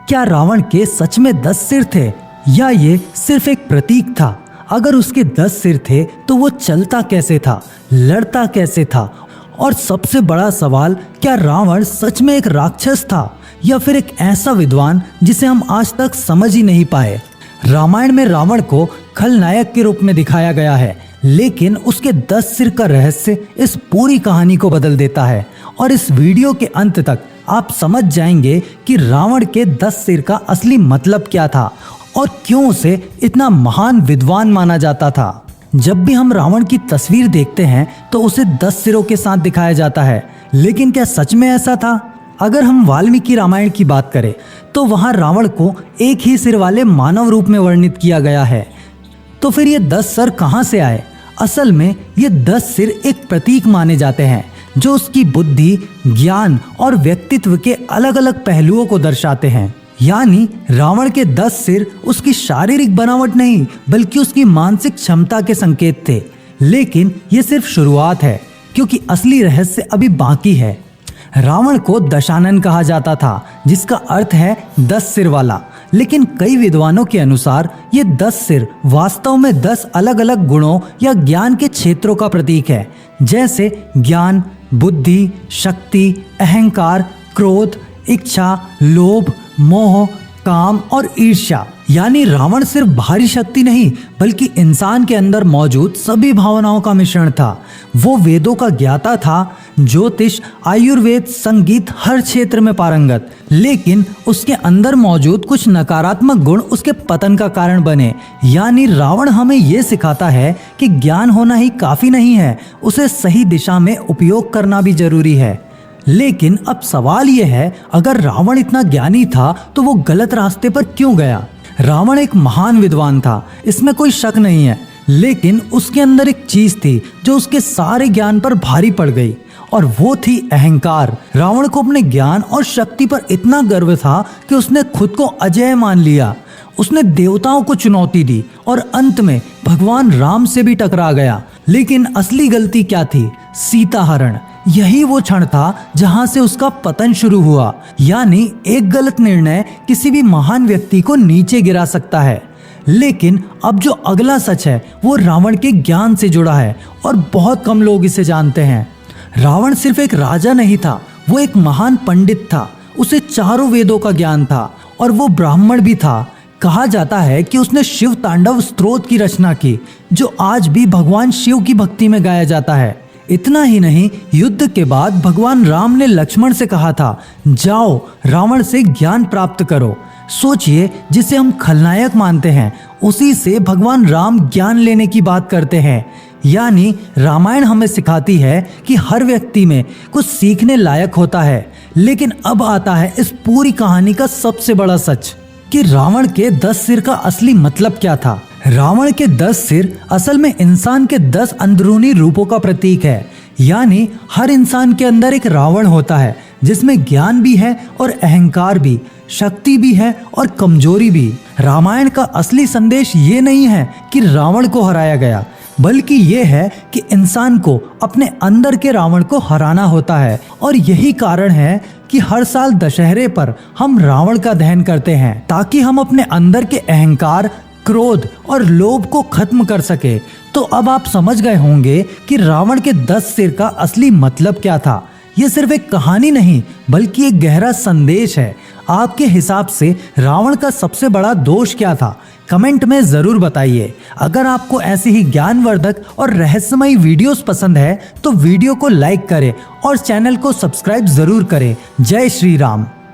क्या रावण के सच में 10 सिर थे या ये सिर्फ एक प्रतीक था? अगर उसके 10 सिर थे तो वो चलता कैसे था, लड़ता कैसे था? और सबसे बड़ा सवाल, क्या रावण सच में एक राक्षस था या फिर एक ऐसा विद्वान जिसे हम आज तक समझ ही नहीं पाए? रामायण में रावण को खलनायक के रूप में दिखाया गया है, लेकिन उसके 10 सिर का रहस्य इस पूरी कहानी को बदल देता है। और इस वीडियो के अंत तक आप समझ जाएंगे कि रावण के 10 सिर का असली मतलब क्या था और क्यों उसे इतना महान विद्वान माना जाता था। जब भी हम रावण की तस्वीर देखते हैं तो उसे 10 सिरों के साथ दिखाया जाता है, लेकिन क्या सच में ऐसा था? अगर हम वाल्मीकि रामायण की बात करें तो वहां रावण को एक ही सिर वाले मानव रूप में वर्णित किया गया है। तो फिर ये 10 सर कहां से आए? असल में ये 10 सिर एक प्रतीक माने जाते हैं जो उसकी बुद्धि, ज्ञान और व्यक्तित्व के अलग अलग पहलुओं को दर्शाते हैं। यानी रावण के 10 सिर उसकी शारीरिक बनावट नहीं बल्कि उसकी मानसिक क्षमता के संकेत थे। लेकिन ये सिर्फ शुरुआत है, क्योंकि असली रहस्य अभी बाकी है। रावण को दशानन कहा जाता था, जिसका अर्थ है 10 सिर वाला। लेकिन कई विद्वानों के अनुसार ये 10 सिर वास्तव में 10 अलग अलग गुणों या ज्ञान के क्षेत्रों का प्रतीक है, जैसे ज्ञान, बुद्धि, शक्ति, अहंकार, क्रोध, इच्छा, लोभ, मोह, काम और ईर्ष्या। यानी रावण सिर्फ बाहरी शक्ति नहीं बल्कि इंसान के अंदर मौजूद सभी भावनाओं का मिश्रण था। वो वेदों का ज्ञाता था, ज्योतिष, आयुर्वेद, संगीत, हर क्षेत्र में पारंगत। लेकिन उसके अंदर मौजूद कुछ नकारात्मक गुण उसके पतन का कारण बने। यानी रावण हमें ये सिखाता है कि ज्ञान होना ही काफी नहीं है, उसे सही दिशा में उपयोग करना भी जरूरी है। लेकिन अब सवाल यह है, अगर रावण इतना ज्ञानी था तो वो गलत रास्ते पर क्यों गया? रावण एक महान विद्वान था, इसमें कोई शक नहीं है। लेकिन उसके अंदर एक चीज थी जो उसके सारे ज्ञान पर भारी पड़ गई, और वो थी अहंकार। रावण को अपने ज्ञान और शक्ति पर इतना गर्व था कि उसने खुद को अजेय मान लिया। उसने देवताओं को चुनौती दी और अंत में भगवान राम से भी टकरा गया। लेकिन असली गलती क्या थी? सीता हरण। यही वो क्षण था जहां से उसका पतन शुरू हुआ। यानी एक गलत निर्णय किसी भी महान व्यक्ति को नीचे गिरा सकता है। लेकिन अब जो अगला सच है वो रावण के ज्ञान से जुड़ा है और बहुत कम लोग इसे जानते हैं। रावण सिर्फ एक राजा नहीं था, वो एक महान पंडित था। उसे चारों वेदों का ज्ञान था और वो ब्राह्मण भी था। कहा जाता है कि उसने शिव तांडव स्तोत्र की रचना की, जो आज भी भगवान शिव की भक्ति में गाया जाता है। इतना ही नहीं, युद्ध के बाद भगवान राम ने लक्ष्मण से कहा था, जाओ रावण से ज्ञान प्राप्त करो। सोचिए, जिसे हम खलनायक मानते हैं उसी से भगवान राम ज्ञान लेने की बात करते हैं। यानी रामायण हमें सिखाती है कि हर व्यक्ति में कुछ सीखने लायक होता है। लेकिन अब आता है इस पूरी कहानी का सबसे बड़ा सच, कि रावण के 10 सिर का असली मतलब क्या था। रावण के 10 सिर असल में इंसान के 10 अंदरूनी रूपों का प्रतीक है। यानी हर इंसान के अंदर एक रावण होता है, जिसमें ज्ञान भी है और अहंकार भी, शक्ति भी है और कमजोरी भी। रामायण का असली संदेश ये नहीं है कि रावण को हराया गया, बल्कि ये है कि इंसान को अपने अंदर के रावण को हराना होता है। और यही कारण है कि हर साल दशहरे पर हम रावण का दहन करते हैं, ताकि हम अपने अंदर के अहंकार, क्रोध और लोभ को खत्म कर सके। तो अब आप समझ गए होंगे कि रावण के 10 सिर का असली मतलब क्या था। ये सिर्फ एक कहानी नहीं बल्कि एक गहरा संदेश है। आपके हिसाब से रावण का सबसे बड़ा दोष क्या था? कमेंट में जरूर बताइए। अगर आपको ऐसी ही ज्ञानवर्धक और रहस्यमयी वीडियोस पसंद है तो वीडियो को लाइक करें और चैनल को सब्सक्राइब जरूर करें। जय श्री राम।